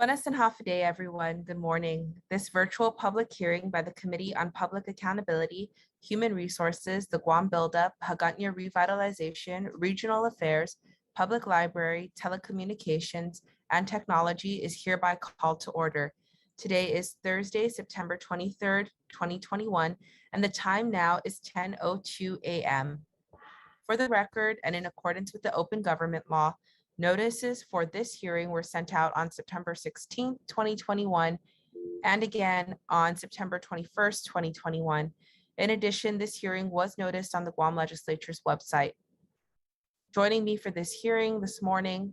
Buenas and half a day, everyone. Good morning. This virtual public hearing by the Committee on Public Accountability, Human Resources, the Guam Buildup, Hagåtña Revitalization, Regional Affairs, Public Library, Telecommunications, and Technology is hereby called to order. Today is Thursday, September 23rd, 2021, and the time now is 10:02 a.m. For the record, and in accordance with the Open Government Law, notices for this hearing were sent out on September 16th, 2021, and again on September 21st, 2021. In addition, this hearing was noticed on the Guam Legislature's website. Joining me for this hearing this morning,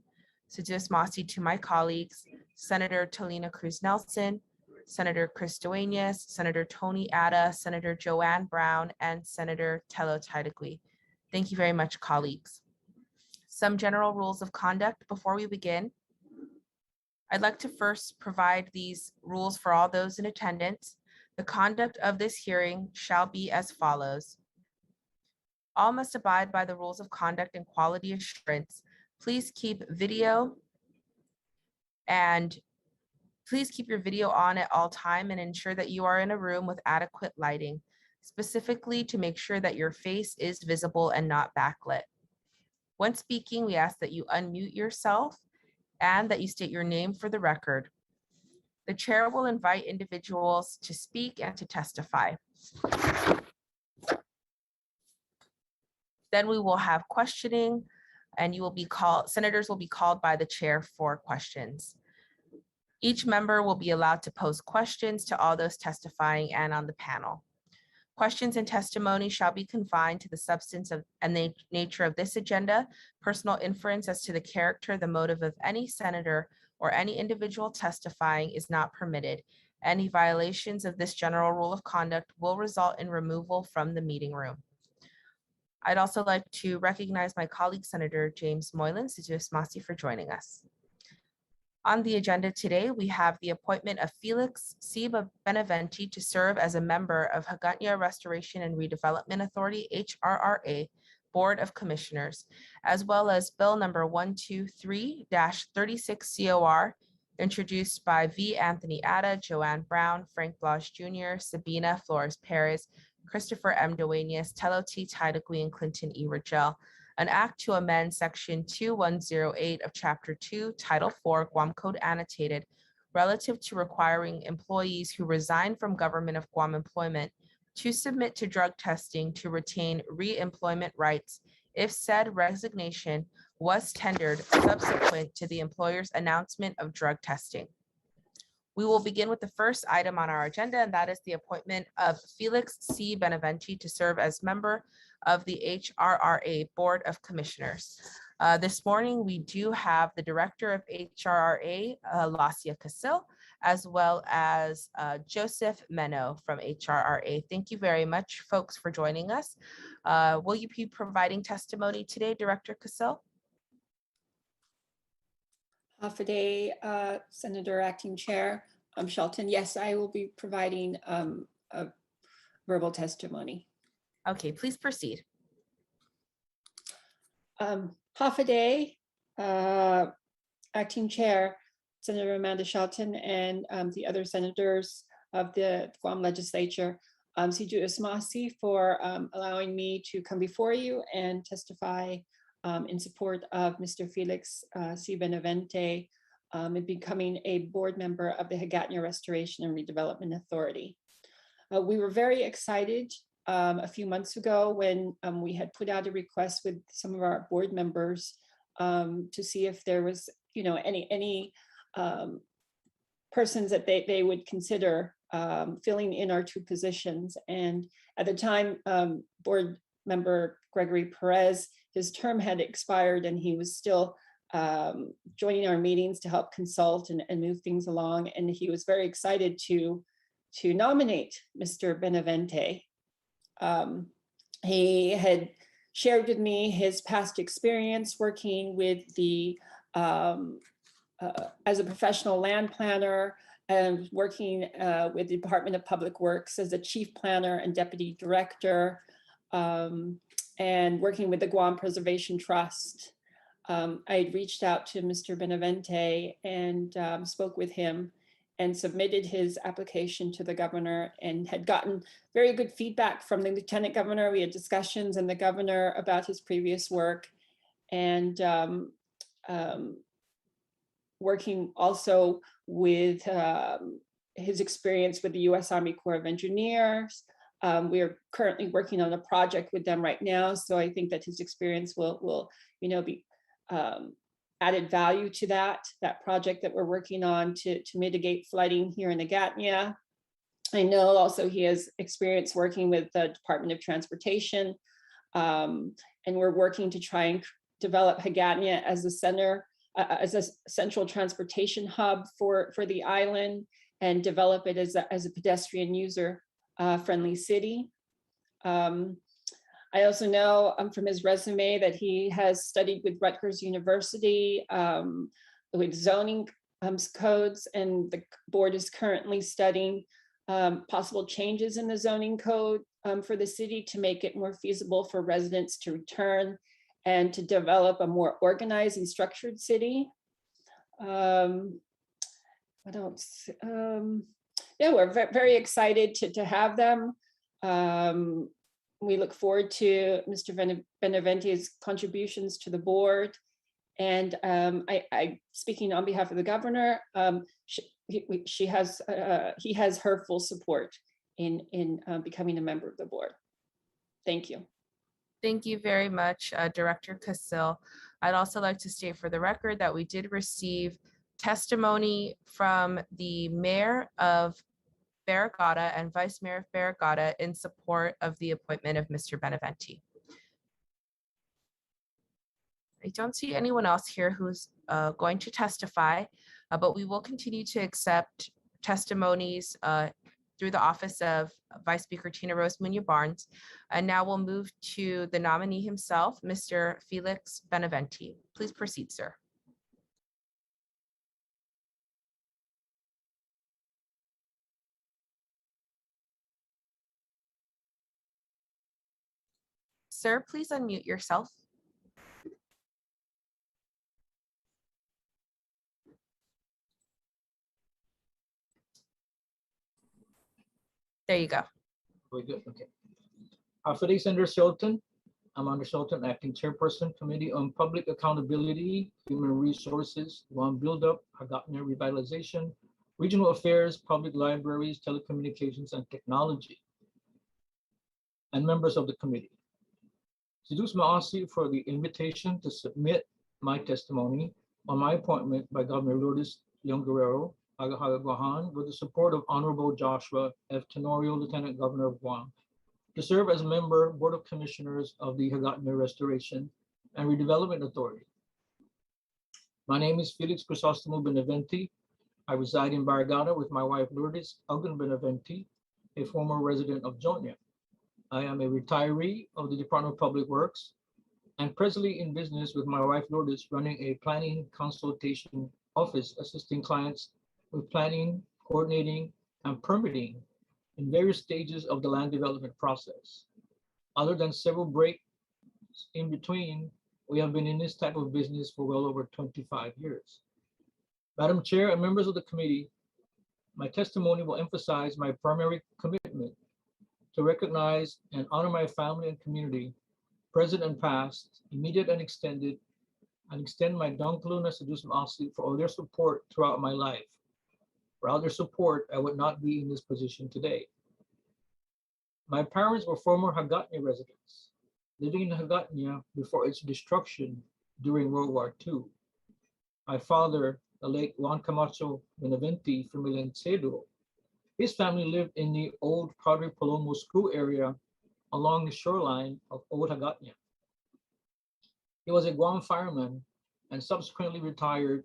Sujus Masi to my colleagues, Senator Talina Cruz Nelson, Senator Chris Duenas, Senator Tony Atta, Senator Joanne Brown, and Senator Telo Taitague. Thank you very much, colleagues. Some general rules of conduct before we begin. I'd like to first provide these rules for all those in attendance. The conduct of this hearing shall be as follows. All must abide by the rules of conduct and quality assurance. Please keep your video on at all time and ensure that you are in a room with adequate lighting, specifically to make sure that your face is visible and not backlit. When speaking, we ask that you unmute yourself and that you state your name for the record. The chair will invite individuals to speak and to testify. Then we will have questioning and senators will be called by the chair for questions. Each member will be allowed to pose questions to all those testifying and on the panel. Questions and testimony shall be confined to the substance of and the nature of this agenda. Personal inference as to the character, the motive of any senator or any individual testifying is not permitted. Any violations of this general rule of conduct will result in removal from the meeting room. I'd also like to recognize my colleague, Senator James Moylan, Sujus Masi, for joining us. On the agenda today, we have the appointment of Felix C. Benavente to serve as a member of Hagåtña Restoration and Redevelopment Authority, HRRA, Board of Commissioners, as well as Bill number 123-36 COR, introduced by V. Anthony Atta, Joanne Brown, Frank Blas Jr., Sabina, Flores, Perez, Christopher M. Duenas, Telo T. Taitague, and Clynton E. Ridgell. An act to amend section 2108 of chapter 2, title 4, Guam Code Annotated, relative to requiring employees who resign from government of Guam employment to submit to drug testing to retain re-employment rights if said resignation was tendered subsequent to the employer's announcement of drug testing. We will begin with the first item on our agenda, and that is the appointment of Felix C. Benavente to serve as member of the HRRA Board of Commissioners. This morning, we do have the Director of HRRA, Lacia Casil, as well as Joseph Meno from HRRA. Thank you very much, folks, for joining us. Will you be providing testimony today, Director Casil? Half a day, Senator Acting Chair Shelton. Yes, I will be providing a verbal testimony. Okay, please proceed. Half a day, Acting Chair Senator Amanda Shelton and the other senators of the Guam Legislature. Siju Ismasi for allowing me to come before you and testify in support of Mr. Felix C. Benavente in becoming a board member of the Hagåtña Restoration and Redevelopment Authority. We were very excited a few months ago when we had put out a request with some of our board members to see if there was, any persons that they would consider filling in our two positions. And at the time, board member Gregory Perez, his term had expired and he was still joining our meetings to help consult and move things along. And he was very excited to nominate Mr. Benavente. He had shared with me his past experience working with the as a professional land planner and working with the Department of Public Works as a chief planner and deputy director, and working with the Guam Preservation Trust. I had reached out to Mr. Benavente and spoke with him and submitted his application to the governor and had gotten very good feedback from the lieutenant governor. We had discussions and the governor about his previous work, and working also with his experience with the U.S. Army Corps of Engineers. We are currently working on a project with them right now, so I think that his experience will be added value to that project that we're working on to mitigate flooding here in Hagåtña. I know also he has experience working with the Department of Transportation, and we're working to try and develop Hagåtña as a center, as a central transportation hub for the island, and develop it as a pedestrian user friendly city. I also know from his resume that he has studied with Rutgers University with zoning codes, and the board is currently studying possible changes in the zoning code for the city to make it more feasible for residents to return and to develop a more organized and structured city. What else? Yeah, we're very excited to have them. We look forward to Mr. Benevente's contributions to the board. And I speaking on behalf of the governor, he has her full support in becoming a member of the board. Thank you. Thank you very much, Director Casil. I'd also like to state for the record that we did receive testimony from the mayor of Barrigada and Vice Mayor of Barrigada in support of the appointment of Mr. Beneventi. I don't see anyone else here who's going to testify, but we will continue to accept testimonies through the office of Vice Speaker Tina Rose Munoz Barnes. And now we'll move to the nominee himself, Mr. Felix Benavente. Please proceed, sir. Sir, please unmute yourself. There you go. Very good. Okay. Felix under Shelton. I'm under Shelton, acting chairperson, Committee on Public Accountability, Human Resources, Guam Buildup, Hagåtña Revitalization, Regional Affairs, Public Libraries, Telecommunications, and Technology, and members of the committee. Seduce Maasi for the invitation to submit my testimony on my appointment by Governor Lourdes Leon Guerrero, Hagåtña, with the support of Honorable Joshua F. Tenorio, Lieutenant Governor of Guam, to serve as a member, Board of Commissioners of the Hagåtña Restoration and Redevelopment Authority. My name is Felix Crisostomo Benavente. I reside in Barrigada with my wife Lourdes Elgin Benavente, a former resident of Hagåtña. I am a retiree of the Department of Public Works and presently in business with my wife Lourdes, running a planning consultation office, assisting clients with planning, coordinating, and permitting in various stages of the land development process. Other than several breaks in between, we have been in this type of business for well over 25 years. Madam Chair and members of the committee, my testimony will emphasize my primary commitment to recognize and honor my family and community, present and past, immediate and extended, and extend my Dongkaluna Seduce Maasi for all their support throughout my life. Without their support, I would not be in this position today. My parents were former Hagåtña residents, living in Hagåtña before its destruction during World War II. My father, the late Juan Camacho Benavente from Milencedo, his family lived in the old Padre Palomo school area along the shoreline of Old Hagåtña. He was a Guam fireman and subsequently retired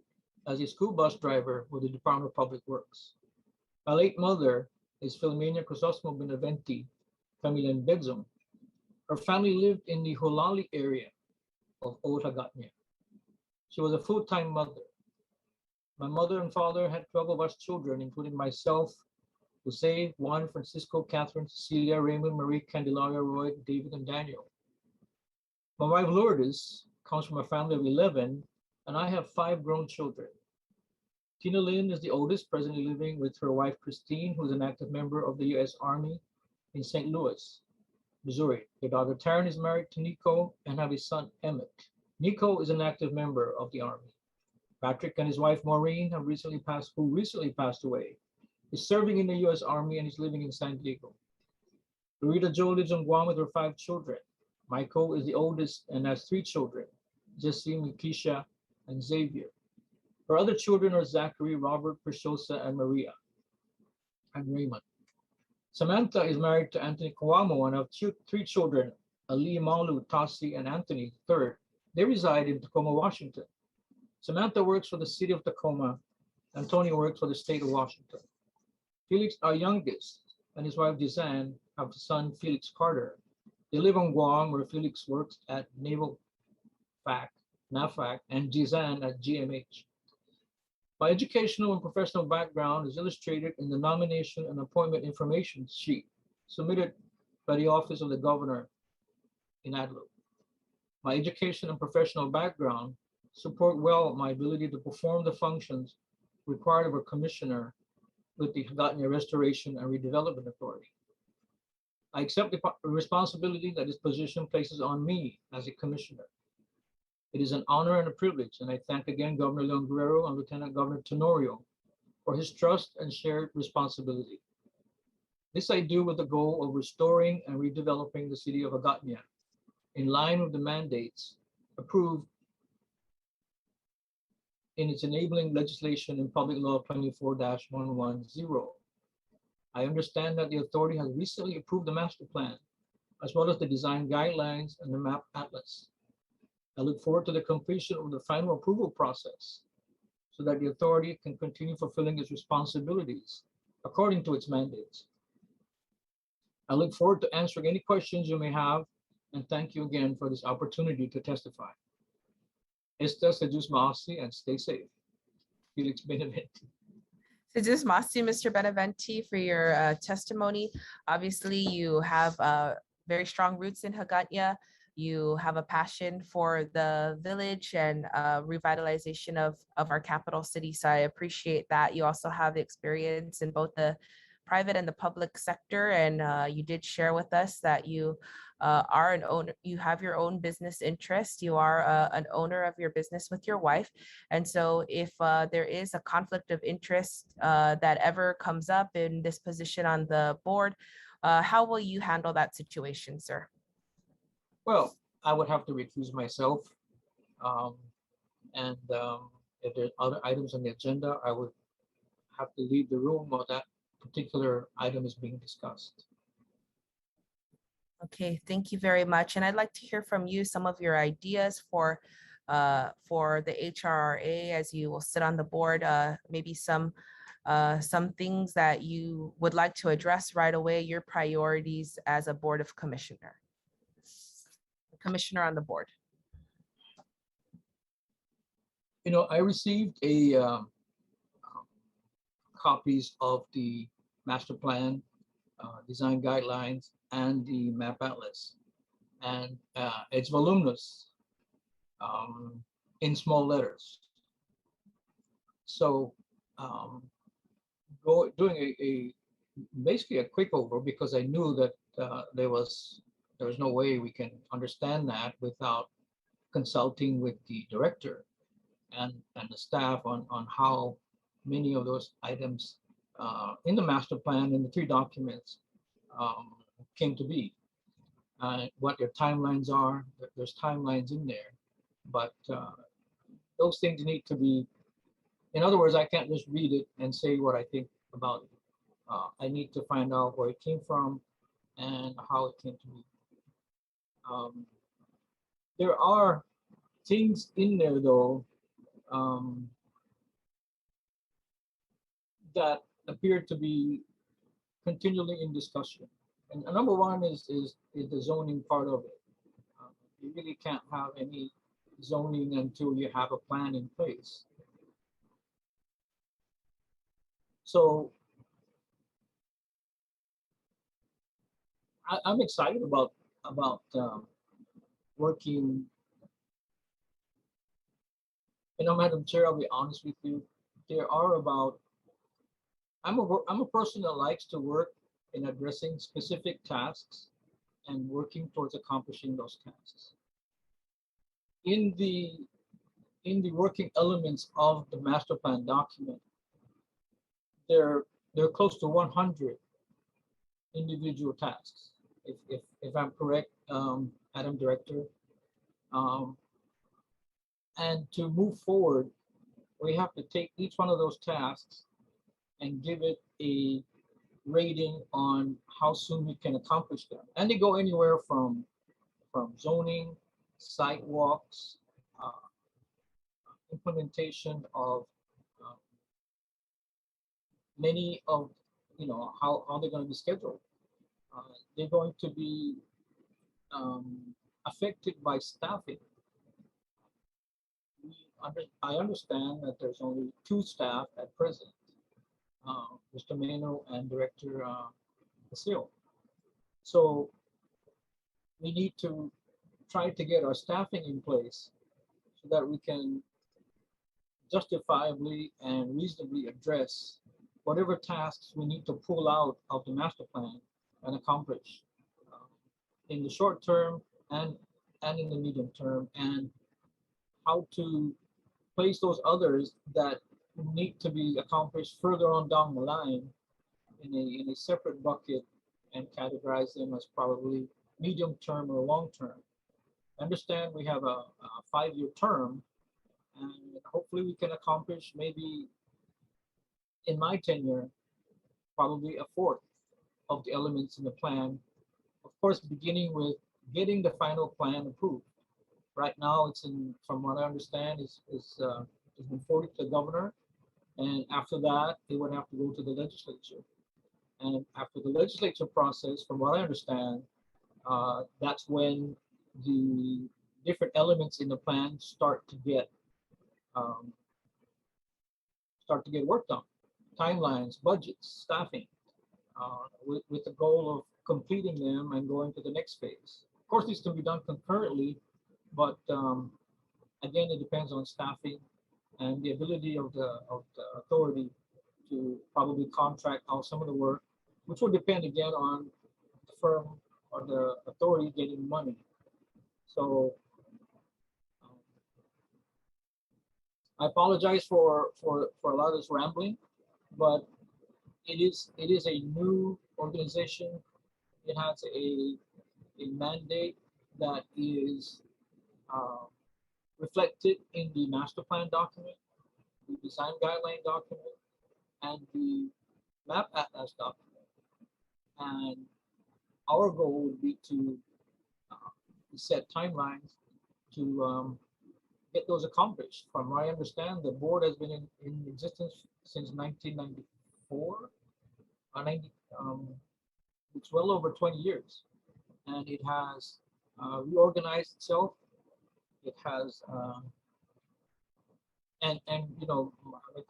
as a school bus driver with the Department of Public Works. My late mother is Filomena Crisostomo Benavente, Camilan Bedzong. Her family lived in the Holali area of Old Hagåtña. She was a full-time mother. My mother and father had 12 of us children, including myself, Jose, Juan, Francisco, Catherine, Cecilia, Raymond, Marie, Candelaria, Roy, David, and Daniel. My wife Lourdes comes from a family of 11, and I have 5 grown children. Tina Lynn is the oldest, presently living with her wife, Christine, who is an active member of the U.S. Army in St. Louis, Missouri. Their daughter, Taryn, is married to Nico and have a son, Emmett. Nico is an active member of the Army. Patrick and his wife, Maureen, who recently passed away, is serving in the U.S. Army and is living in San Diego. Loretta Jo lives on Guam with her 5 children. Michael is the oldest and has 3 children, Jesse, Mikisha, and Xavier. Her other children are Zachary, Robert, Preciosa, and Maria, and Raymond. Samantha is married to Anthony Kawamo and have 3 children, Ali, Malu, Tasi, and Anthony III. They reside in Tacoma, Washington. Samantha works for the city of Tacoma, and Tony works for the state of Washington. Felix, our youngest, and his wife, Dizanne, have a son, Felix Carter. They live on Guam, where Felix works at Naval NAFAC, and Dizanne at GMH. My educational and professional background is illustrated in the nomination and appointment information sheet submitted by the Office of the Governor in Adlo. My education and professional background support well my ability to perform the functions required of a commissioner with the Hagåtña Restoration and Redevelopment Authority. I accept the responsibility that this position places on me as a commissioner. It is an honor and a privilege, and I thank again Governor Leon Guerrero and Lieutenant Governor Tenorio for his trust and shared responsibility. This I do with the goal of restoring and redeveloping the city of Hagåtña in line with the mandates approved in its enabling legislation in Public Law 24-110. I understand that the authority has recently approved the master plan, as well as the design guidelines and the map atlas. I look forward to the completion of the final approval process so that the authority can continue fulfilling its responsibilities according to its mandates. I look forward to answering any questions you may have, and thank you again for this opportunity to testify. Esta se Diyos maasi, and stay safe. Felix Benavente. Sedus Masi, Mr. Beneventi, for your testimony. Obviously, you have very strong roots in Hagåtña. You have a passion for the village and revitalization of our capital city. So I appreciate that. You also have experience in both the private and the public sector. And you did share with us that you are an owner, you have your own business interest. You are an owner of your business with your wife. And so if there is a conflict of interest that ever comes up in this position on the board, how will you handle that situation, sir? Well, I would have to recuse myself. If there's other items on the agenda, I would have to leave the room while that particular item is being discussed. Okay, thank you very much. And I'd like to hear from you some of your ideas for the HRRA as you will sit on the board, maybe some things that you would like to address right away, your priorities as a board of commissioner on the board. You know, I received copies of the master plan, design guidelines, and the map atlas, and it's voluminous in small letters. So doing basically a quick over, because I knew that there was no way we can understand that without consulting with the director and the staff on how many of those items in the master plan and the 3 documents came to be, what their timelines are. There's timelines in there, but those things need to be, in other words, I can't just read it and say what I think about it. I need to find out where it came from and how it came to be. There are things in there though that appear to be continually in discussion. And number one is the zoning part of it. You really can't have any zoning until you have a plan in place. So I'm excited about working Madam Chair, I'll be honest with you. There are about, I'm a person that likes to work in addressing specific tasks and working towards accomplishing those tasks. In the working elements of the master plan document, there are close to 100 individual tasks, if I'm correct, Madam Director. And to move forward, we have to take each one of those tasks and give it a rating on how soon we can accomplish them. And they go anywhere from zoning, sidewalks, implementation of many of, how they're going to be scheduled. They're going to be affected by staffing. I understand that there's only 2 staff at present, Mr. Mano and Director Basil. So we need to try to get our staffing in place so that we can justifiably and reasonably address whatever tasks we need to pull out of the master plan and accomplish in the short term and in the medium term, and how to place those others that need to be accomplished further on down the line in a separate bucket and categorize them as probably medium term or long term. Understand we have a 5-year term, and hopefully we can accomplish maybe in my tenure, probably a 4th of the elements in the plan. Of course, beginning with getting the final plan approved. Right now, it's from what I understand, it's been forwarded to the governor, and after that, it would have to go to the legislature. And after the legislature process, from what I understand, that's when the different elements in the plan start to get worked on. Timelines, budgets, staffing, with the goal of completing them and going to the next phase. Of course, these can be done concurrently, but again, it depends on staffing and the ability of the authority to probably contract out some of the work, which will depend again on the firm or the authority getting money. So I apologize for a lot of this rambling, but it is a new organization. It has a mandate that is reflected in the master plan document, the design guideline document, and the map atlas document. And our goal would be to set timelines to get those accomplished. From what I understand, the board has been in existence since 1994. It's well over 20 years, and it has reorganized itself. It has, and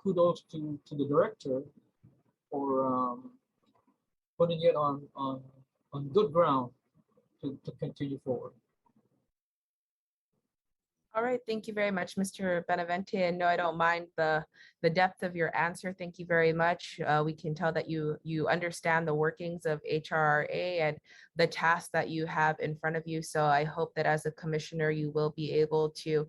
kudos to the director for putting it on good ground to continue forward. All right, thank you very much, Mr. Benavente. And no, I don't mind the depth of your answer. Thank you very much. We can tell that you understand the workings of HRRA and the tasks that you have in front of you. So I hope that as a commissioner, you will be able to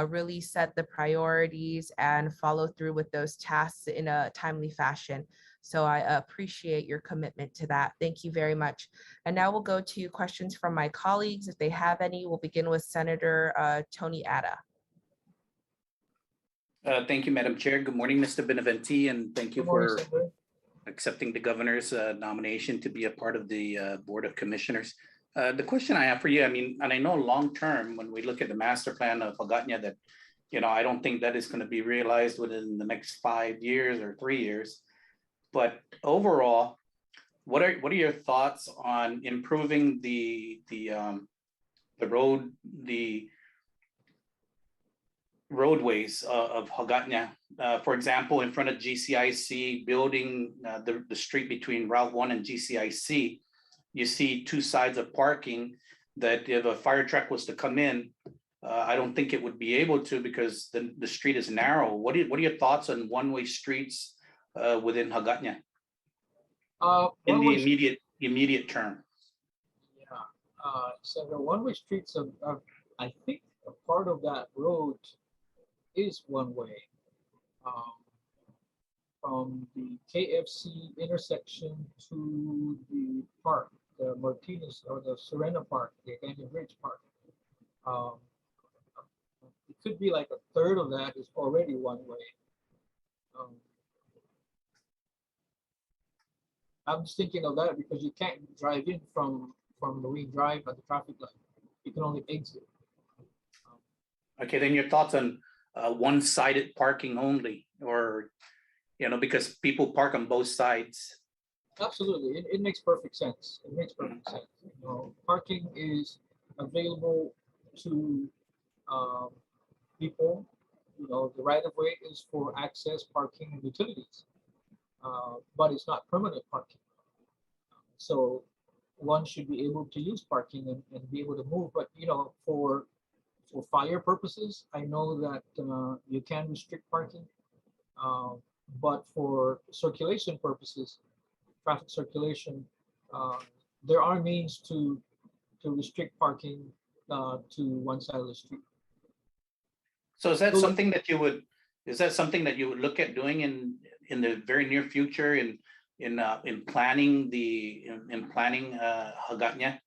really set the priorities and follow through with those tasks in a timely fashion. So I appreciate your commitment to that. Thank you very much. And now we'll go to questions from my colleagues. If they have any, we'll begin with Senator Tony Atta. Thank you, Madam Chair. Good morning, Mr. Beneventi, and thank you for accepting the governor's nomination to be a part of the Board of Commissioners. The question I have for you, and I know long-term, when we look at the master plan of Hagåtña, that, I don't think that is going to be realized within the next 5 years or 3 years. But overall, what are your thoughts on improving the roadways of Hagåtña? For example, in front of GCIC, building the street between Route 1 and GCIC, you see 2 sides of parking that if a fire truck was to come in, I don't think it would be able to because the street is narrow. What are your thoughts on one-way streets within Hagåtña in the immediate term? Yeah, so the one-way streets are, I think, a part of that road is one way. From the KFC intersection to the park, the Martinez or the Serena Park, the Canyon Ridge Park. It could be like a third of that is already one way. I'm just thinking of that because you can't drive in from Marine Drive at the traffic light. You can only exit. Okay, then your thoughts on one-sided parking only, or because people park on both sides. Absolutely, it makes perfect sense. It makes perfect sense. Parking is available to people. The right of way is for access, parking, and utilities, but it's not permanent parking. So one should be able to use parking and be able to move. But for fire purposes, I know that you can restrict parking. But for circulation purposes, traffic circulation, there are means to restrict parking to one side of the street. So is that something that you would look at doing in the very near future in planning Hagåtña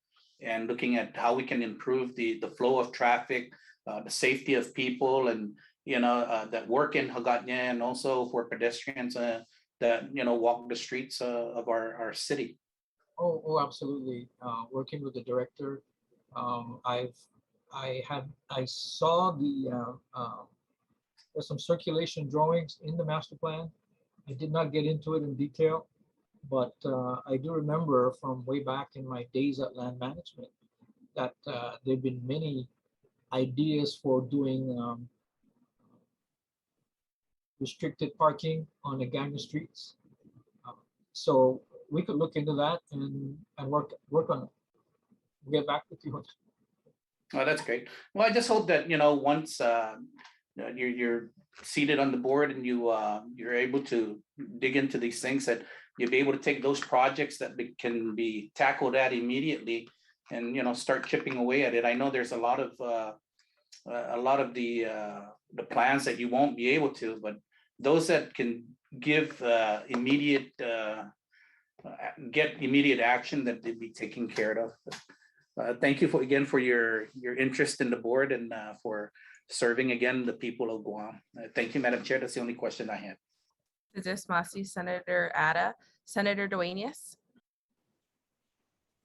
and looking at how we can improve the flow of traffic, the safety of people, and that work in Hagåtña, and also for pedestrians that walk the streets of our city? Oh, absolutely. Working with the director, I saw there's some circulation drawings in the master plan. I did not get into it in detail, but I do remember from way back in my days at land management that there've been many ideas for doing restricted parking on the Hagåtña streets. So we could look into that and work on it. We'll get back with you on that. Oh, that's great. Well, I just hope that once you're seated on the board and you're able to dig into these things, that you'll be able to take those projects that can be tackled at immediately and start chipping away at it. I know there's a lot of the plans that you won't be able to, but those that can give immediate action, that they'd be taken care of. Thank you again for your interest in the board and for serving again the people of Guam. Thank you, Madam Chair. That's the only question I had. Masi, Senator Ada, Senator Duenas.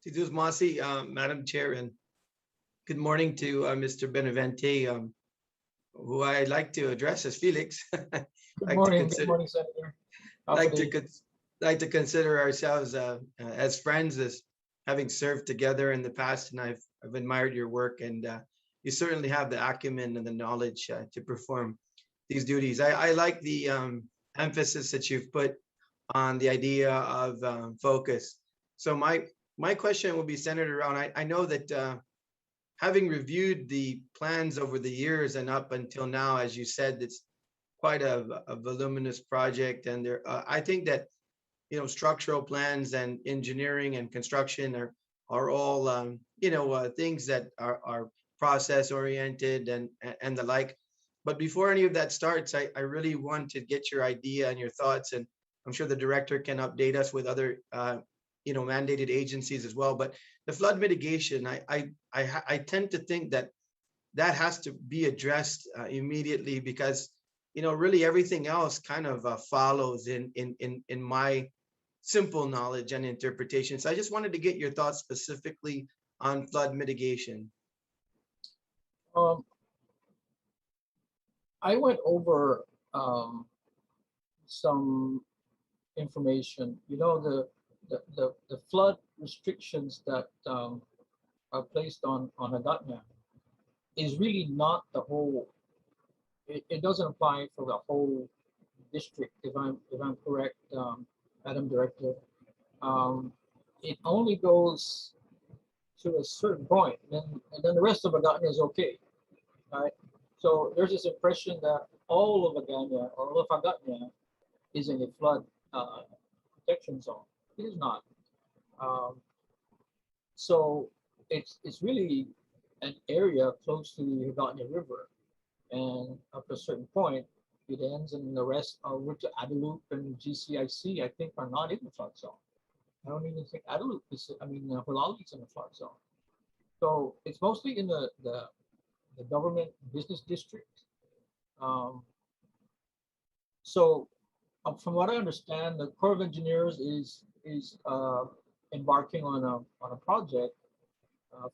Masi, Madam Chair, and good morning to Mr. Benavente, who I'd like to address as Felix. Good morning, Senator. Like to consider ourselves as friends, as having served together in the past, and I've admired your work, and you certainly have the acumen and the knowledge to perform these duties. I like the emphasis that you've put on the idea of focus. So my question will be centered around, I know that having reviewed the plans over the years and up until now, as you said, it's quite a voluminous project, and I think that structural plans and engineering and construction are all things that are process oriented and the like. But before any of that starts, I really want to get your idea and your thoughts, and I'm sure the director can update us with other mandated agencies as well. But the flood mitigation, I tend to think that has to be addressed immediately, because really everything else kind of follows in my simple knowledge and interpretation. So I just wanted to get your thoughts specifically on flood mitigation. I went over some information. The flood restrictions that are placed on Hagåtña is really not the whole. It doesn't apply for the whole district, if I'm correct, Madam Director. It only goes to a certain point, and then the rest of Hagåtña is okay. All right. So there's this impression that all of Hagåtña or all of Hagåtña is in a flood protection zone. It is not. So it's really an area close to the Hagåtña River, and up to a certain point, it ends, and the rest over to Adelup and GCIC, I think, are not in the flood zone. I don't even think Adelup is. I mean, Hulali's in the flood zone. So it's mostly in the government business district. So from what I understand, the Corps of Engineers is embarking on a project.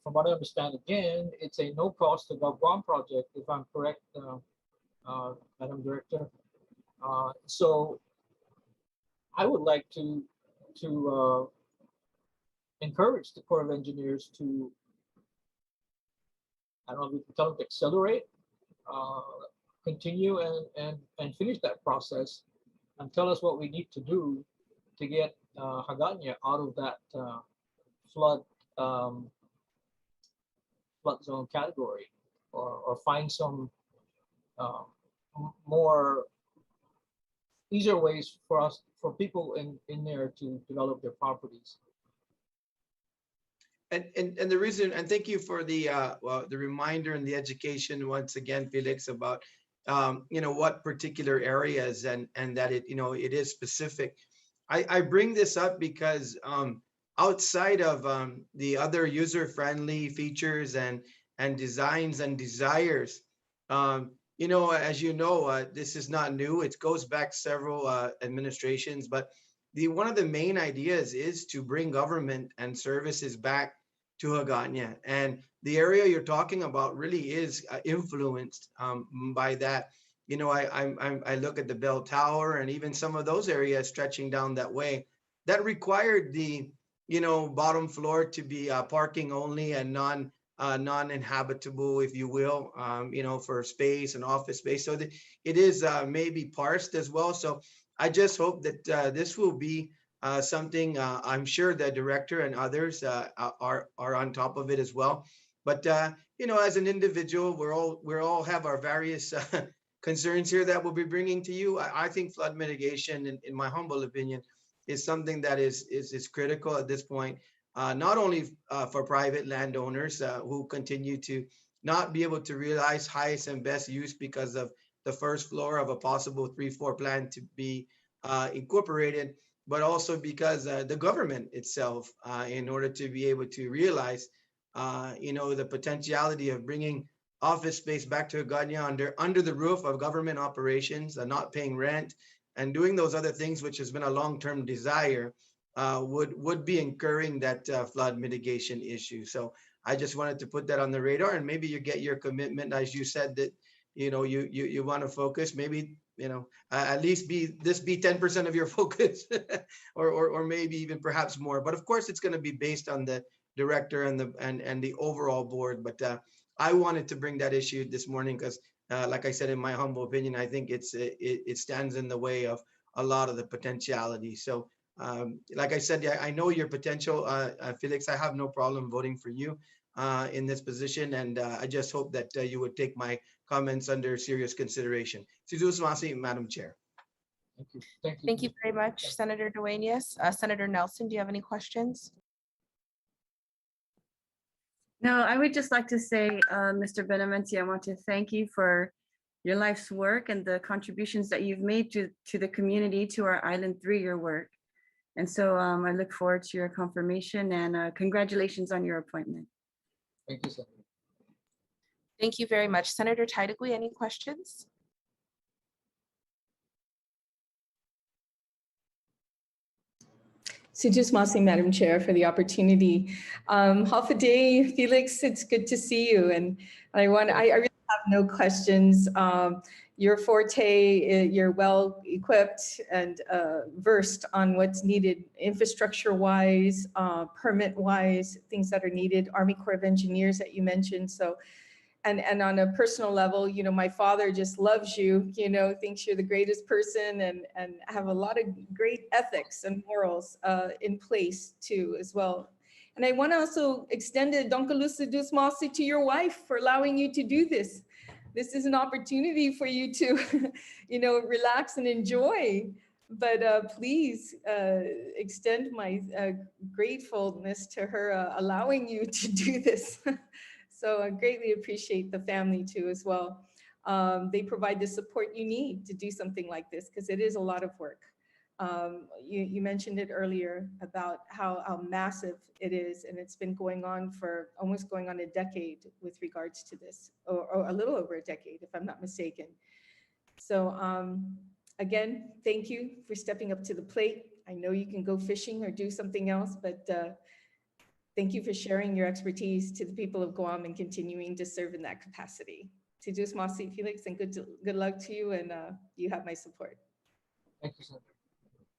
From what I understand, again, it's a no cost to Guam project, if I'm correct, Madam Director. So I would like to encourage the Corps of Engineers to, I don't know if we can tell them to accelerate, continue and finish that process, and tell us what we need to do to get Hagåtña out of that flood zone category, or find some more easier ways for people in there to develop their properties. And the reason, and thank you for the reminder and the education once again, Felix, about what particular areas and that it is specific. I bring this up because outside of the other user-friendly features and designs and desires, as you know, this is not new. It goes back several administrations, but one of the main ideas is to bring government and services back to Hagåtña. And the area you're talking about really is influenced by that. I look at the bell tower and even some of those areas stretching down that way that required the bottom floor to be parking only and non-inhabitable, if you will, for space and office space. So it is maybe parsed as well. So I just hope that this will be something. I'm sure the director and others are on top of it as well. But as an individual, we all have our various concerns here that we'll be bringing to you. I think flood mitigation, in my humble opinion, is something that is critical at this point, not only for private landowners who continue to not be able to realize highest and best use because of the first floor of a possible 3-4 plan to be incorporated, but also because the government itself, in order to be able to realize, the potentiality of bringing office space back to Hagåtña under the roof of government operations and not paying rent and doing those other things, which has been a long-term desire, would be incurring that flood mitigation issue. So I just wanted to put that on the radar, and maybe you get your commitment, as you said, that you want to focus. Maybe at least be 10% of your focus, or maybe even perhaps more. But of course, it's going to be based on the director and the overall board. But I wanted to bring that issue this morning because, like I said, in my humble opinion, I think it stands in the way of a lot of the potentiality. So, like I said, I know your potential, Felix. I have no problem voting for you in this position, and I just hope that you would take my comments under serious consideration. Madam Chair. Thank you. Thank you. Thank you very much, Senator Duenas. Senator Nelson, do you have any questions? No, I would just like to say, Mr. Benavente, I want to thank you for your life's work and the contributions that you've made to the community, to our island through your work. And so I look forward to your confirmation, and congratulations on your appointment. Thank you, Senator. Thank you very much. Senator Taitague, any questions? Madam Chair, for the opportunity. Half a day, Felix, it's good to see you. And I really have no questions. Your forte, you're well equipped and versed on what's needed infrastructure-wise, permit-wise, things that are needed, Army Corps of Engineers that you mentioned. So, and on a personal level, my father just loves you, thinks you're the greatest person, and have a lot of great ethics and morals in place too, as well. And I want to also extend a Donkalusa Dusmasi to your wife for allowing you to do this. this is an opportunity for you to, relax and enjoy. But please extend my gratefulness to her allowing you to do this. So I greatly appreciate the family too as well. They provide the support you need to do something like this because it is a lot of work. You mentioned it earlier about how massive it is, and it's been going on for almost going on a decade with regards to this, or a little over a decade, if I'm not mistaken. So again, thank you for stepping up to the plate. I know you can go fishing or do something else, but thank you for sharing your expertise to the people of Guam and continuing to serve in that capacity. To do Smasi, Felix, and good luck to you, and you have my support. Thank you, Senator.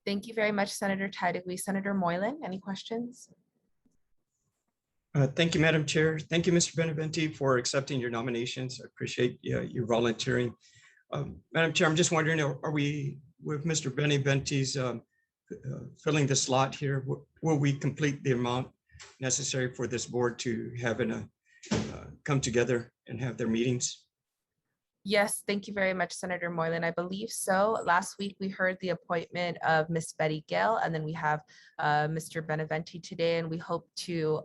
Thank you very much, Senator Taitague. Senator Moylan, any questions? Thank you, Madam Chair. Thank you, Mr. Beneventi, for accepting your nominations. I appreciate you volunteering. Madam Chair, I'm just wondering, are we, with Mr. Beneventi's filling the slot here, will we complete the amount necessary for this board to have come together and have their meetings? Yes, thank you very much, Senator Moylan. I believe so. Last week, we heard the appointment of Miss Betty Gale, and then we have Mr. Beneventi today, and we hope to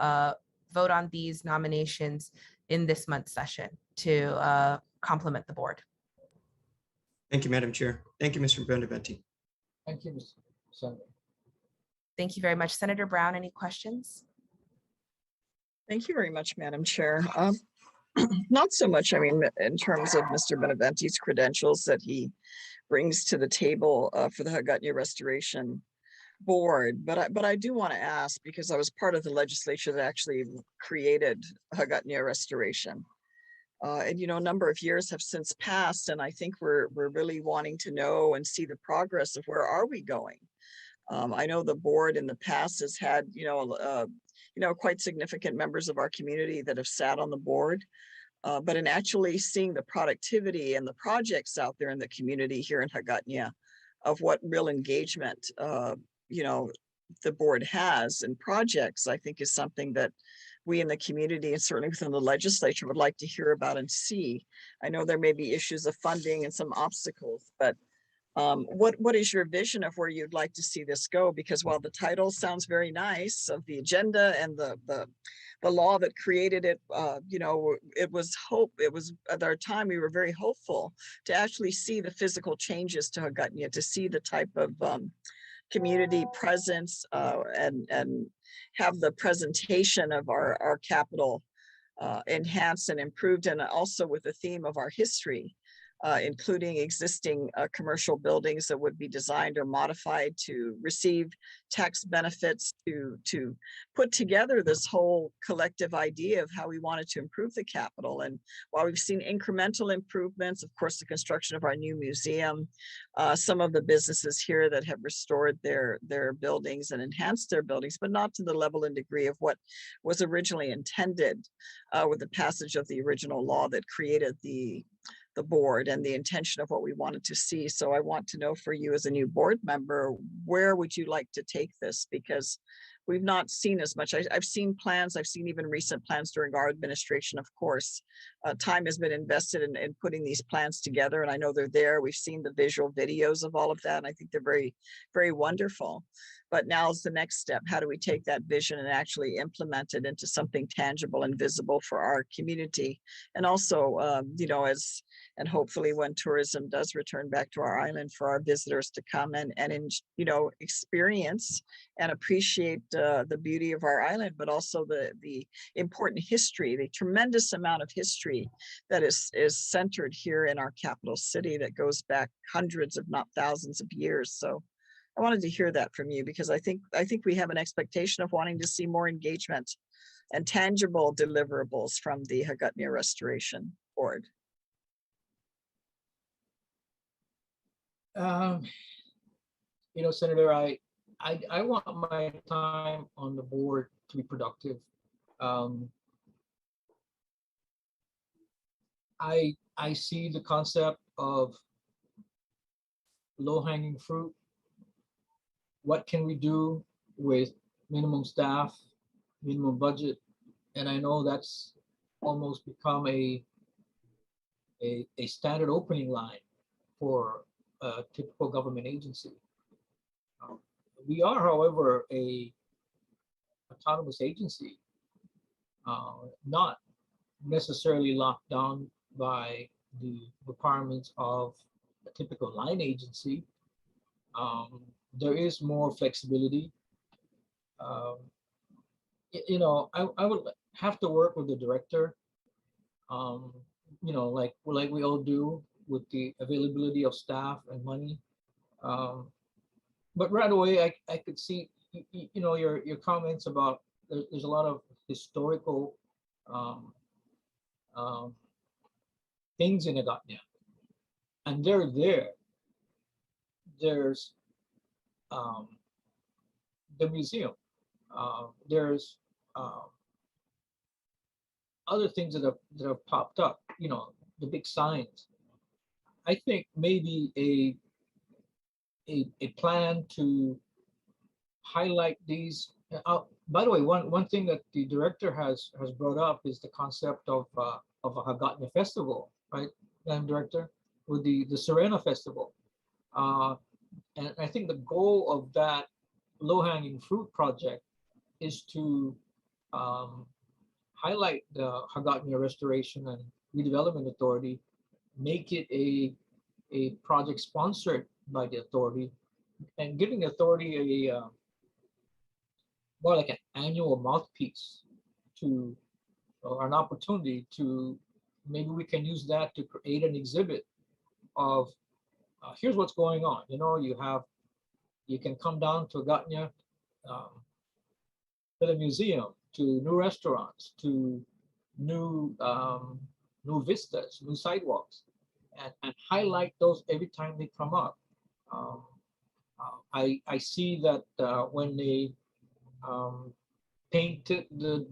vote on these nominations in this month's session to complement the board. Thank you, Madam Chair. Thank you, Mr. Beneventi. Thank you, Mr. Senator. Thank you very much. Senator Brown, any questions? Thank you very much, Madam Chair. Not so much, I mean, in terms of Mr. Beneventi's credentials that he brings to the table for the Hagåtña Restoration Board, but I do want to ask, because I was part of the legislature that actually created Hagåtña Restoration. And, a number of years have since passed, and I think we're really wanting to know and see the progress of where are we going. I know the board in the past has had, quite significant members of our community that have sat on the board. But in actually seeing the productivity and the projects out there in the community here in Hagåtña of what real engagement, the board has in projects, I think is something that we in the community and certainly within the legislature would like to hear about and see. I know there may be issues of funding and some obstacles, but what is your vision of where you'd like to see this go? Because while the title sounds very nice of the agenda and the law that created it, it was hope. It was at our time we were very hopeful to actually see the physical changes to Hagåtña, to see the type of community presence and have the presentation of our capital enhanced and improved, and also with the theme of our history. Including existing commercial buildings that would be designed or modified to receive tax benefits, to put together this whole collective idea of how we wanted to improve the capital. And while we've seen incremental improvements, of course, the construction of our new museum, some of the businesses here that have restored their buildings and enhanced their buildings, but not to the level and degree of what was originally intended with the passage of the original law that created the board and the intention of what we wanted to see. So I want to know for you as a new board member, where would you like to take this? Because we've not seen as much. I've seen plans. I've seen even recent plans during our administration, of course. Time has been invested in putting these plans together, and I know they're there. We've seen the visual videos of all of that, and I think they're very, very wonderful. But now is the next step. How do we take that vision and actually implement it into something tangible and visible for our community? And also, and hopefully when tourism does return back to our island, for our visitors to come and experience and appreciate the beauty of our island, but also the important history, the tremendous amount of history that is centered here in our capital city that goes back hundreds, if not thousands of years. So I wanted to hear that from you, because I think we have an expectation of wanting to see more engagement and tangible deliverables from the Hagåtña Restoration Board. Senator, I want my time on the board to be productive. I see the concept of low-hanging fruit. What can we do with minimum staff, minimum budget? And I know that's almost become a a standard opening line for a typical government agency. We are, however, a autonomous agency, not necessarily locked down by the requirements of a typical line agency. There is more flexibility. I would have to work with the director, like we all do with the availability of staff and money. But right away, I could see, your comments about there's a lot of historical things in Hagåtña, and they're there. There's the museum. There's other things that have popped up. The big signs. I think maybe a plan to highlight these. By the way, one thing that the director has brought up is the concept of a Hagåtña festival, right, Director, with the Serena Festival. And I think the goal of that low-hanging fruit project is to highlight the Hagåtña Restoration and Redevelopment Authority, make it a project sponsored by the authority, and giving the authority a more like an annual mouthpiece to, or an opportunity to, maybe we can use that to create an exhibit of here's what's going on. You can come down to Hagåtña, to the museum, to new restaurants, to new vistas, new sidewalks, and highlight those every time they come up. I see that when they painted the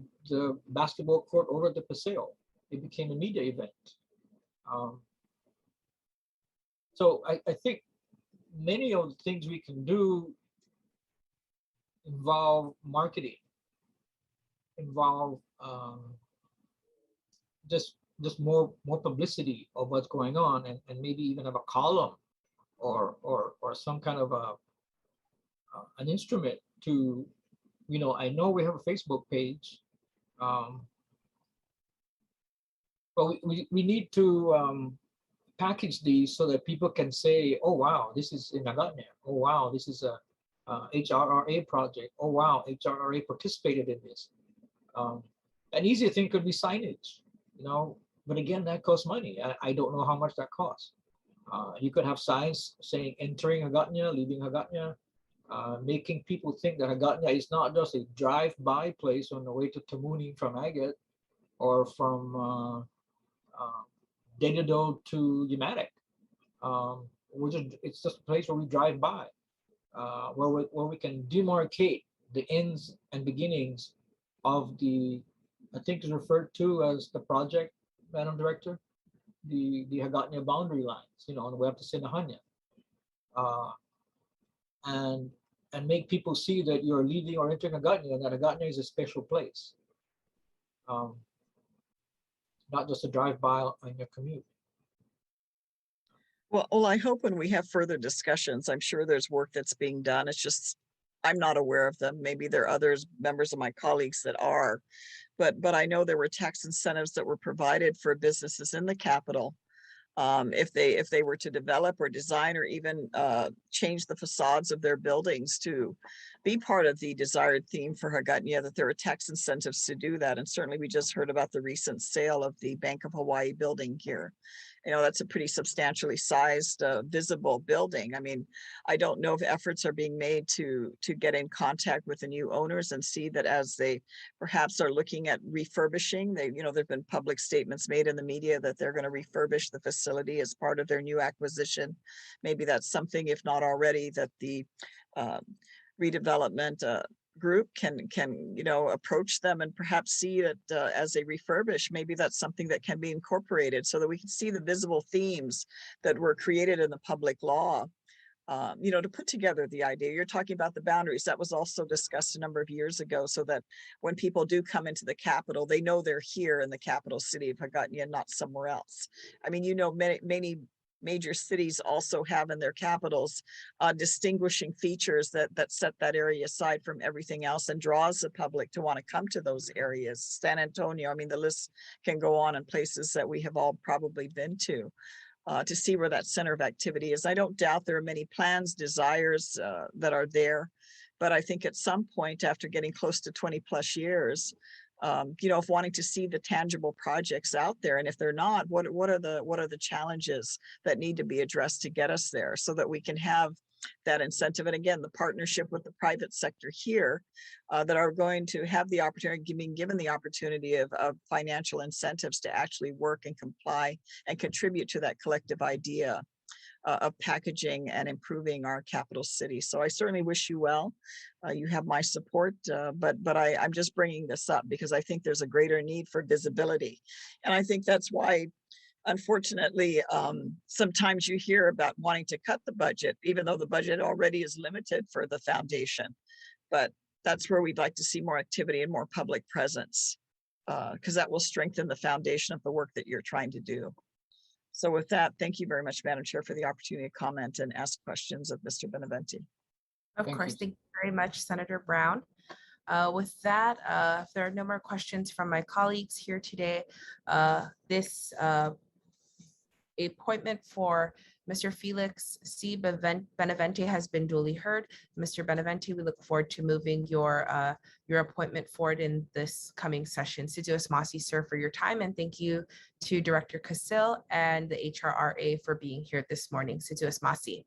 basketball court over at the Paseo, it became a media event. So I think many of the things we can do involve marketing, involve just more publicity of what's going on, and maybe even have a column or some kind of an instrument to, I know we have a Facebook page, but we need to package these so that people can say, oh wow, this is in Hagåtña. Oh wow, this is a HRRA project. Oh wow, HRRA participated in this. An easier thing could be signage, but again, that costs money. I don't know how much that costs. You could have signs saying entering Hagåtña, leaving Hagåtña, making people think that Hagåtña is not just a drive-by place on the way to Tamuning from Agate or from Dededo to Yamatic. It's just a place where we drive by, where we can demarcate the ends and beginnings of the, I think is referred to as the project, Madam Director, the Hagåtña boundary lines, on the way up to Sinahaña, and make people see that you're leaving or entering Hagåtña, and that Hagåtña is a special place, not just a drive-by on your commute. Well, I hope when we have further discussions, I'm sure there's work that's being done. It's just, I'm not aware of them. Maybe there are others, members of my colleagues that are, but I know there were tax incentives that were provided for businesses in the capital. If they were to develop or design or even change the facades of their buildings to be part of the desired theme for Hagåtña, that there are tax incentives to do that. And certainly we just heard about the recent sale of the Bank of Hawaii building here. That's a pretty substantially sized, visible building. I mean, I don't know if efforts are being made to get in contact with the new owners and see that as they perhaps are looking at refurbishing, there've been public statements made in the media that they're going to refurbish the facility as part of their new acquisition. Maybe that's something, if not already, that the redevelopment group can approach them and perhaps see that as they refurbish, maybe that's something that can be incorporated so that we can see the visible themes that were created in the public law to put together the idea. You're talking about the boundaries. That was also discussed a number of years ago, so that when people do come into the capital, they know they're here in the capital city of Hagåtña, not somewhere else. I mean, many major cities also have in their capitals distinguishing features that set that area aside from everything else and draws the public to want to come to those areas. San Antonio, I mean, the list can go on in places that we have all probably been to see where that center of activity is. I don't doubt there are many plans, desires that are there, but I think at some point after getting close to 20 plus years, of wanting to see the tangible projects out there, and if they're not, what are the challenges that need to be addressed to get us there, so that we can have that incentive. And again, the partnership with the private sector here that are going to have the opportunity, being given the opportunity of financial incentives to actually work and comply and contribute to that collective idea of packaging and improving our capital city. So I certainly wish you well. You have my support, but I'm just bringing this up because I think there's a greater need for visibility. And I think that's why, unfortunately, sometimes you hear about wanting to cut the budget, even though the budget already is limited for the foundation. But that's where we'd like to see more activity and more public presence, because that will strengthen the foundation of the work that you're trying to do. So with that, thank you very much, Madam Chair, for the opportunity to comment and ask questions of Mr. Benavente. Of course, thank you very much, Senator Brown. With that, if there are no more questions from my colleagues here today, this appointment for Mr. Felix C. Benavente has been duly heard. Mr. Benavente, we look forward to moving your appointment forward in this coming session. Siduos Masi, sir, for your time, and thank you to Director Casil and the HRRA for being here this morning. Siduos Masi.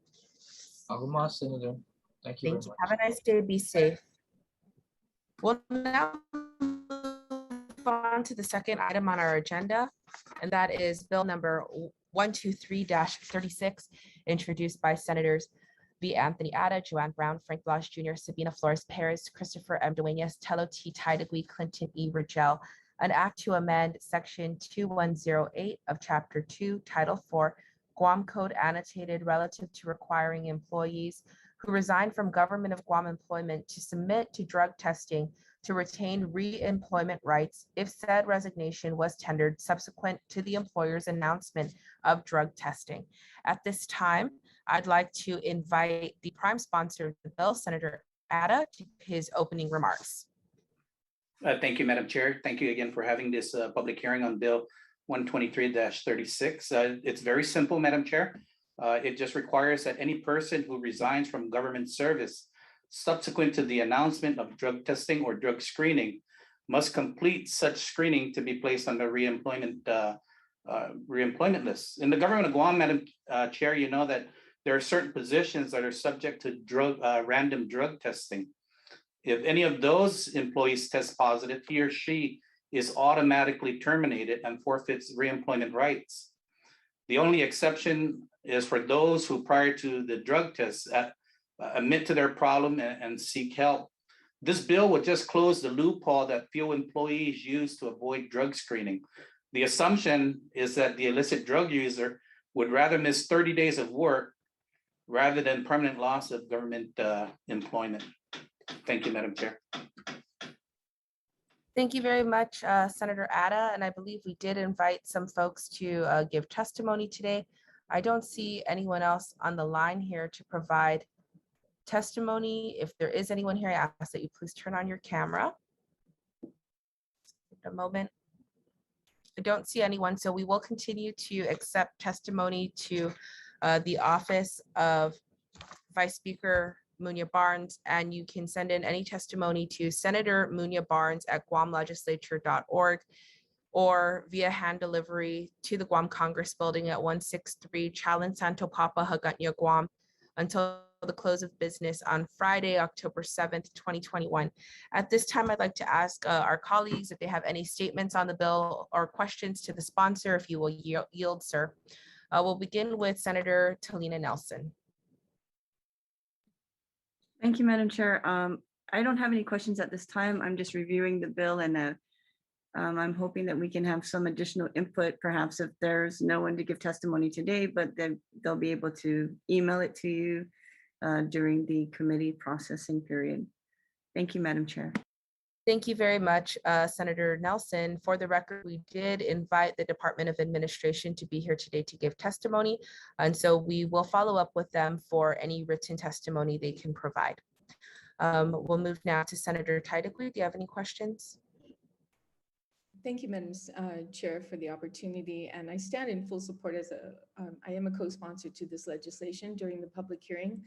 Aguma, Senator. Thank you very much. Have a nice day. Be safe. We'll now move on to the second item on our agenda, and that is Bill number 123-36, introduced by Senators V. Anthony Ada, Joanne Brown, Frank Blas Jr., Sabina Flores, Perez, Christopher M. Duenas, Telo T. Taitague, Clynton E. Ridgell, an act to amend Section 2108 of Chapter 2, Title 4, Guam Code Annotated, relative to requiring employees who resign from Government of Guam employment to submit to drug testing to retain re-employment rights if said resignation was tendered subsequent to the employer's announcement of drug testing. At this time, I'd like to invite the prime sponsor of the bill, Senator Ada, to his opening remarks. Thank you, Madam Chair. Thank you again for having this public hearing on Bill 123-36. It's very simple, Madam Chair. It just requires that any person who resigns from government service subsequent to the announcement of drug testing or drug screening must complete such screening to be placed on the reemployment list. In the government of Guam, Madam Chair, you know that there are certain positions that are subject to random drug testing. If any of those employees test positive, he or she is automatically terminated and forfeits reemployment rights. The only exception is for those who, prior to the drug test, admit to their problem and seek help. This bill would just close the loophole that few employees use to avoid drug screening. The assumption is that the illicit drug user would rather miss 30 days of work rather than permanent loss of government employment. Thank you, Madam Chair. Thank you very much, Senator Ada, and I believe we did invite some folks to give testimony today. I don't see anyone else on the line here to provide testimony. If there is anyone here, I ask that you please turn on your camera. A moment. I don't see anyone, so we will continue to accept testimony to the office of Vice Speaker Munya Barnes, and you can send in any testimony to Senator Munya Barnes at guamlegislature.org or via hand delivery to the Guam Congress Building at 163 Chalan Santo Papa, Hagåtña, Guam, until the close of business on Friday, October 7th, 2021. At this time, I'd like to ask our colleagues if they have any statements on the bill or questions to the sponsor, if you will yield, sir. We'll begin with Senator Talina Nelson. Thank you, Madam Chair. I don't have any questions at this time. I'm just reviewing the bill, and I'm hoping that we can have some additional input, perhaps if there's no one to give testimony today, but then they'll be able to email it to you during the committee processing period. Thank you, Madam Chair. Thank you very much, Senator Nelson. For the record, we did invite the Department of Administration to be here today to give testimony. And so we will follow up with them for any written testimony they can provide. We'll move now to Senator Taitague. Do you have any questions? Thank you, Madam Chair, for the opportunity. And I stand in full support as I am a co-sponsor to this legislation during the public hearing.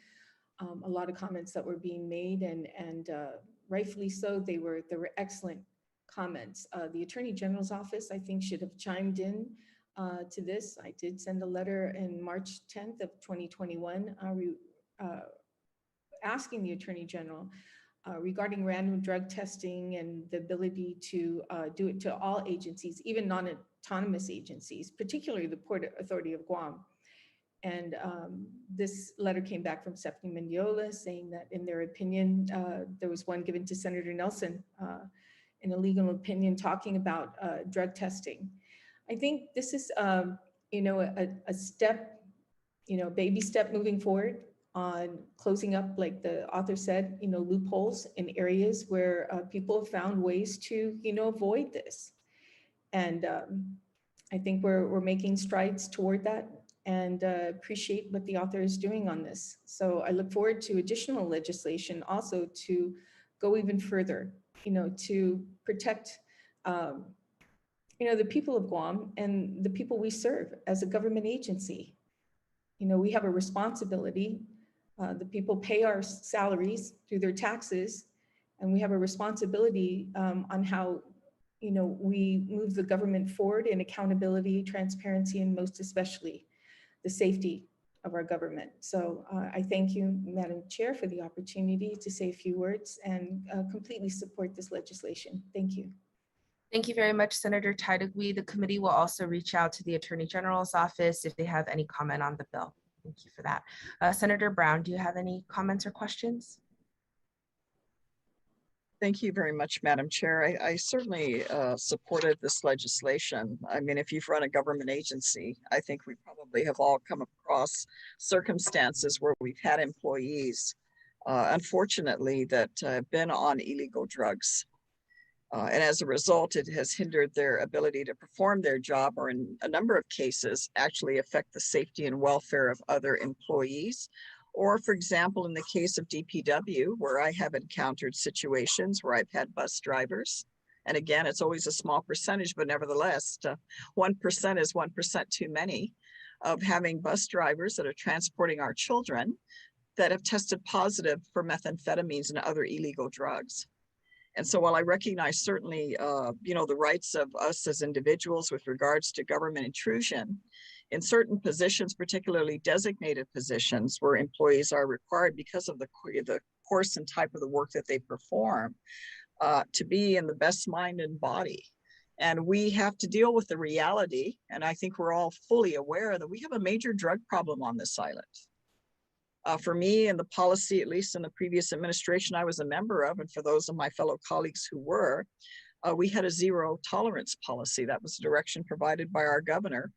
A lot of comments that were being made and rightfully so, they were excellent comments. The Attorney General's office, I think, should have chimed in to this. I did send a letter in March 10th of 2021 asking the Attorney General regarding random drug testing and the ability to do it to all agencies, even non-autonomous agencies, particularly the Port Authority of Guam. And this letter came back from Stephanie Mendiola saying that in their opinion, there was one given to Senator Nelson in a legal opinion talking about drug testing. I think this is, a step, baby step moving forward on closing up, like the author said, loopholes in areas where people have found ways to, avoid this. And I think we're making strides toward that, and appreciate what the author is doing on this. So I look forward to additional legislation also to go even further, to protect, the people of Guam and the people we serve as a government agency. We have a responsibility. The people pay our salaries through their taxes, and we have a responsibility on how, we move the government forward in accountability, transparency, and most especially the safety of our government. So I thank you, Madam Chair, for the opportunity to say a few words and completely support this legislation. Thank you. Thank you very much, Senator Taitague. The committee will also reach out to the Attorney General's office if they have any comment on the bill. Thank you for that. Senator Brown, do you have any comments or questions? Thank you very much, Madam Chair. I certainly supported this legislation. I mean, if you've run a government agency, I think we probably have all come across circumstances where we've had employees, unfortunately, that have been on illegal drugs. And as a result, it has hindered their ability to perform their job, or in a number of cases, actually affect the safety and welfare of other employees. Or, for example, in the case of DPW, where I have encountered situations where I've had bus drivers, and again, it's always a small percentage, but nevertheless, 1% is 1% too many, of having bus drivers that are transporting our children that have tested positive for methamphetamines and other illegal drugs. And so while I recognize certainly, the rights of us as individuals with regards to government intrusion, in certain positions, particularly designated positions where employees are required because of the course and type of the work that they perform, to be in the best mind and body. And we have to deal with the reality, and I think we're all fully aware that we have a major drug problem on this island. For me and the policy, at least in the previous administration I was a member of, and for those of my fellow colleagues who were, we had a zero tolerance policy. That was the direction provided by our governor.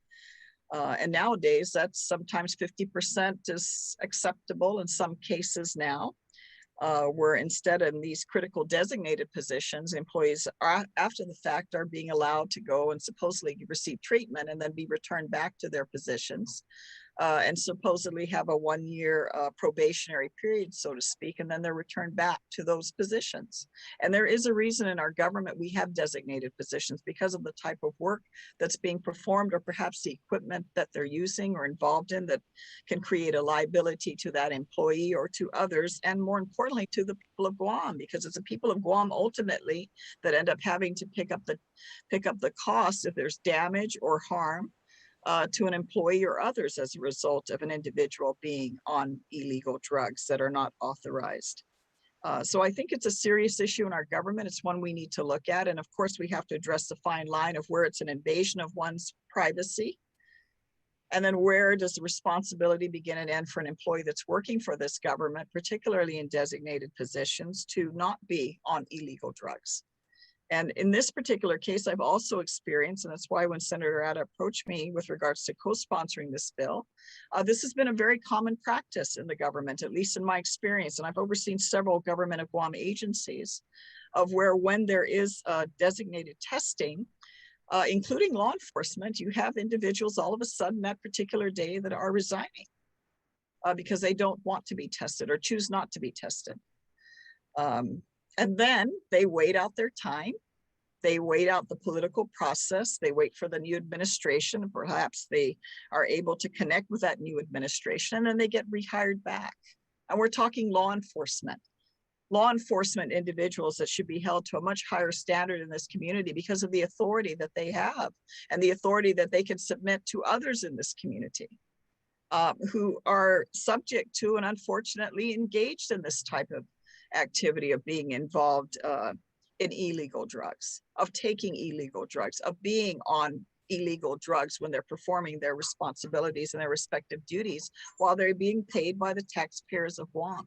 And nowadays, that's sometimes 50% is acceptable in some cases now, where instead of these critical designated positions, employees are, after the fact, are being allowed to go and supposedly receive treatment and then be returned back to their positions. And supposedly have a 1-year probationary period, so to speak, and then they're returned back to those positions. And there is a reason in our government we have designated positions because of the type of work that's being performed, or perhaps the equipment that they're using or involved in that can create a liability to that employee or to others, and more importantly to the people of Guam, because it's the people of Guam ultimately that end up having to pick up the cost if there's damage or harm to an employee or others as a result of an individual being on illegal drugs that are not authorized. So I think it's a serious issue in our government. It's one we need to look at. And of course, we have to address the fine line of where it's an invasion of one's privacy. And then where does the responsibility begin and end for an employee that's working for this government, particularly in designated positions, to not be on illegal drugs. And in this particular case, I've also experienced, and that's why when Senator Ada approached me with regards to co-sponsoring this bill, this has been a very common practice in the government, at least in my experience. And I've overseen several government of Guam agencies of where when there is designated testing, including law enforcement, you have individuals all of a sudden that particular day that are resigning because they don't want to be tested or choose not to be tested. And then they wait out their time. They wait out the political process. They wait for the new administration. Perhaps they are able to connect with that new administration and then they get rehired back. And we're talking law enforcement individuals that should be held to a much higher standard in this community because of the authority that they have and the authority that they can submit to others in this community who are subject to and unfortunately engaged in this type of activity of being involved in illegal drugs, of taking illegal drugs, of being on illegal drugs when they're performing their responsibilities and their respective duties while they're being paid by the taxpayers of Guam.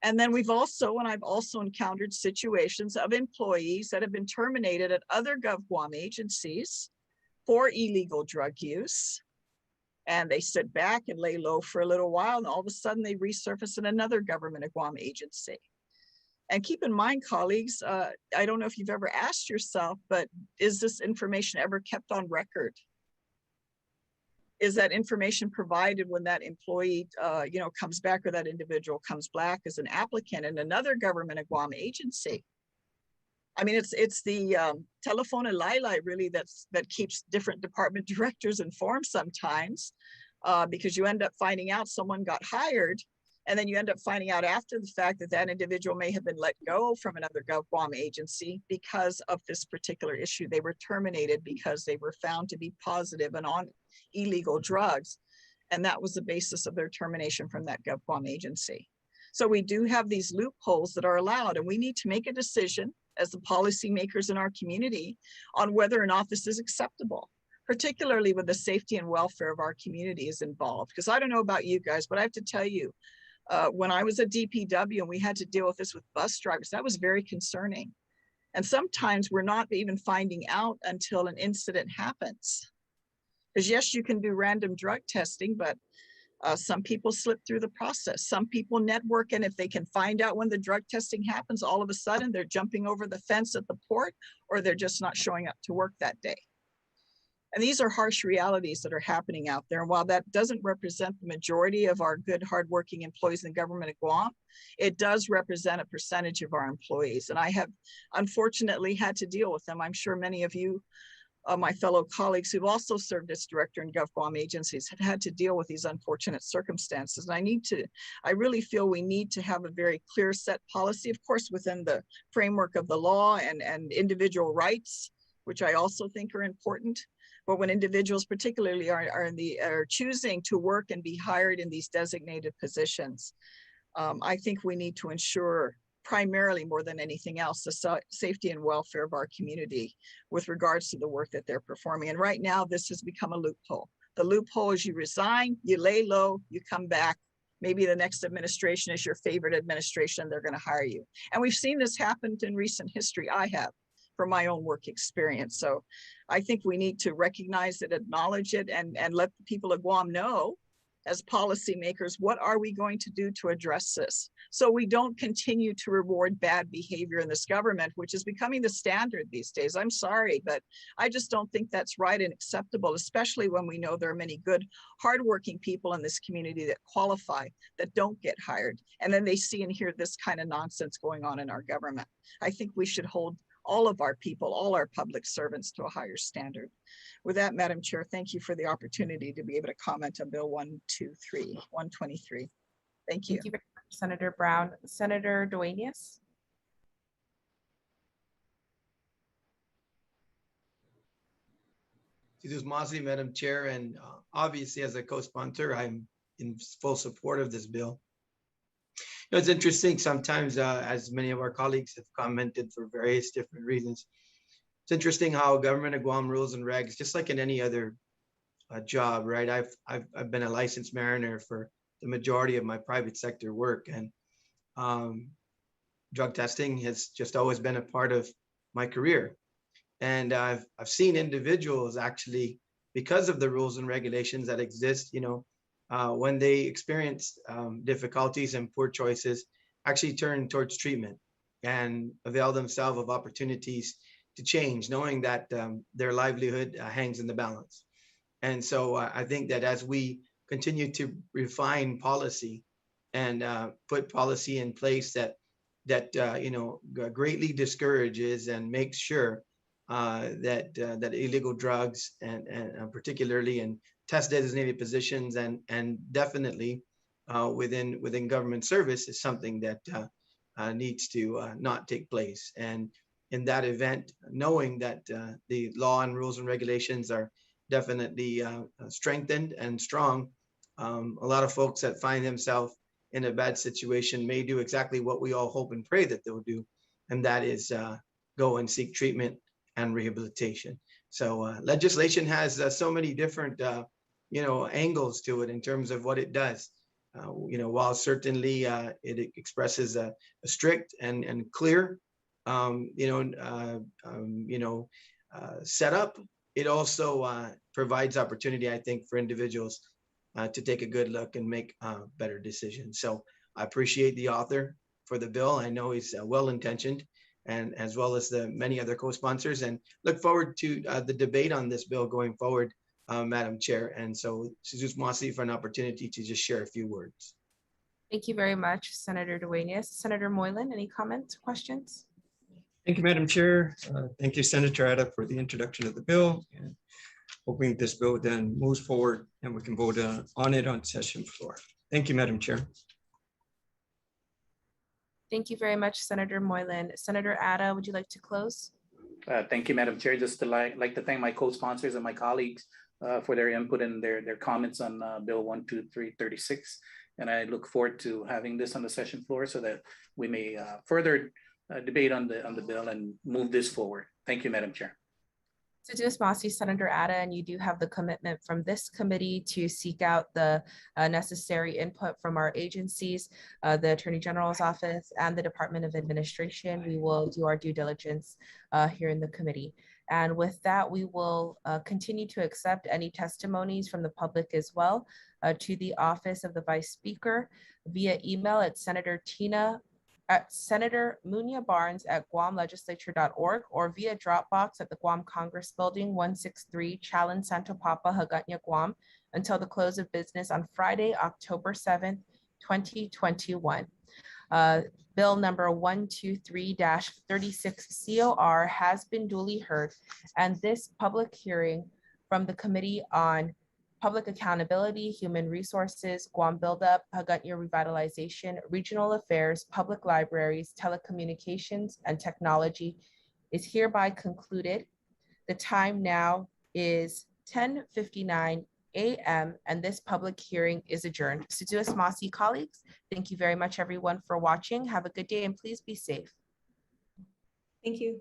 And then I've also encountered situations of employees that have been terminated at other GovGuam agencies for illegal drug use. And they sit back and lay low for a little while, and all of a sudden they resurface in another government of Guam agency. And keep in mind, colleagues, I don't know if you've ever asked yourself, but is this information ever kept on record? Is that information provided when that employee, comes back or that individual comes back as an applicant in another government of Guam agency? I mean, it's the telephone and lilac really that keeps different department directors informed sometimes, because you end up finding out someone got hired, and then you end up finding out after the fact that that individual may have been let go from another GovGuam agency because of this particular issue. They were terminated because they were found to be positive and on illegal drugs, and that was the basis of their termination from that GovGuam agency. So we do have these loopholes that are allowed, and we need to make a decision as the policymakers in our community on whether or not this is acceptable, particularly when the safety and welfare of our community is involved. Because I don't know about you guys, but I have to tell you, when I was at DPW and we had to deal with this with bus drivers, that was very concerning. And sometimes we're not even finding out until an incident happens. Because yes, you can do random drug testing, but some people slip through the process. Some people network, and if they can find out when the drug testing happens, all of a sudden they're jumping over the fence at the port, or they're just not showing up to work that day. And these are harsh realities that are happening out there. And while that doesn't represent the majority of our good, hardworking employees in the government of Guam, it does represent a percentage of our employees. And I have unfortunately had to deal with them. I'm sure many of you, my fellow colleagues who've also served as director in GovGuam agencies, have had to deal with these unfortunate circumstances. And I really feel we need to have a very clear set policy, of course, within the framework of the law and individual rights, which I also think are important. But when individuals particularly are choosing to work and be hired in these designated positions, I think we need to ensure primarily more than anything else, the safety and welfare of our community with regards to the work that they're performing. And right now, this has become a loophole. The loophole is you resign, you lay low, you come back. Maybe the next administration is your favorite administration, they're going to hire you. And we've seen this happen in recent history. I have, from my own work experience. So I think we need to recognize it, acknowledge it, and let the people of Guam know as policymakers, what are we going to do to address this? So we don't continue to reward bad behavior in this government, which is becoming the standard these days. I'm sorry, but I just don't think that's right and acceptable, especially when we know there are many good, hardworking people in this community that qualify, that don't get hired. And then they see and hear this kind of nonsense going on in our government. I think we should hold all of our people, all our public servants to a higher standard. With that, Madam Chair, thank you for the opportunity to be able to comment on Bill 123. Thank you. Thank you very much, Senator Brown. Senator Duenas. Madam Chair, and obviously as a co-sponsor, I'm in full support of this bill. It's interesting sometimes, as many of our colleagues have commented for various different reasons, it's interesting how government of Guam rules and regs, just like in any other job, right? I've been a licensed mariner for the majority of my private sector work, and drug testing has just always been a part of my career. And I've seen individuals actually, because of the rules and regulations that exist, when they experience difficulties and poor choices, actually turn towards treatment and avail themselves of opportunities to change, knowing that their livelihood hangs in the balance. And so I think that as we continue to refine policy and put policy in place that greatly discourages and makes sure that illegal drugs and particularly in test designated positions and definitely within government service is something that needs to not take place. And in that event, knowing that the law and rules and regulations are definitely strengthened and strong, a lot of folks that find themselves in a bad situation may do exactly what we all hope and pray that they'll do, and that is go and seek treatment and rehabilitation. So legislation has so many different angles to it in terms of what it does. While certainly it expresses a strict and clear setup, it also provides opportunity, I think, for individuals to take a good look and make better decisions. So I appreciate the author for the bill. I know he's well-intentioned, and as well as the many other co-sponsors, and look forward to the debate on this bill going forward, Madam Chair. And so Jesus Masi for an opportunity to just share a few words. Thank you very much, Senator Duenas. Senator Moylan, any comments, questions? Thank you, Madam Chair. Thank you, Senator Ada, for the introduction of the bill. And hoping this bill then moves forward and we can vote on it on session floor. Thank you, Madam Chair. Thank you very much, Senator Moylan. Senator Ada, would you like to close? Thank you, Madam Chair. Just to like to thank my co-sponsors and my colleagues for their input and their comments on Bill 12336. And I look forward to having this on the session floor so that we may further debate on the bill and move this forward. Thank you, Madam Chair. Suduas Masi, Senator Ada, and you do have the commitment from this committee to seek out the necessary input from our agencies, the Attorney General's office and the Department of Administration. We will do our due diligence here in the committee. And with that, we will continue to accept any testimonies from the public as well to the office of the Vice Speaker via email at Senator Munya Barnes at guamlegislature.org or via Dropbox at the Guam Congress Building, 163 Chalan Santo Papa, Hagåtña, Guam, until the close of business on Friday, October 7th, 2021. Bill number 123-36 COR has been duly heard, and this public hearing from the Committee on Public Accountability, Human Resources, Guam Buildup, Hagåtña Revitalization, Regional Affairs, Public Libraries, Telecommunications, and Technology is hereby concluded. The time now is 10:59 a.m. and this public hearing is adjourned. Suduas Masi colleagues, thank you very much everyone for watching. Have a good day and please be safe. Thank you.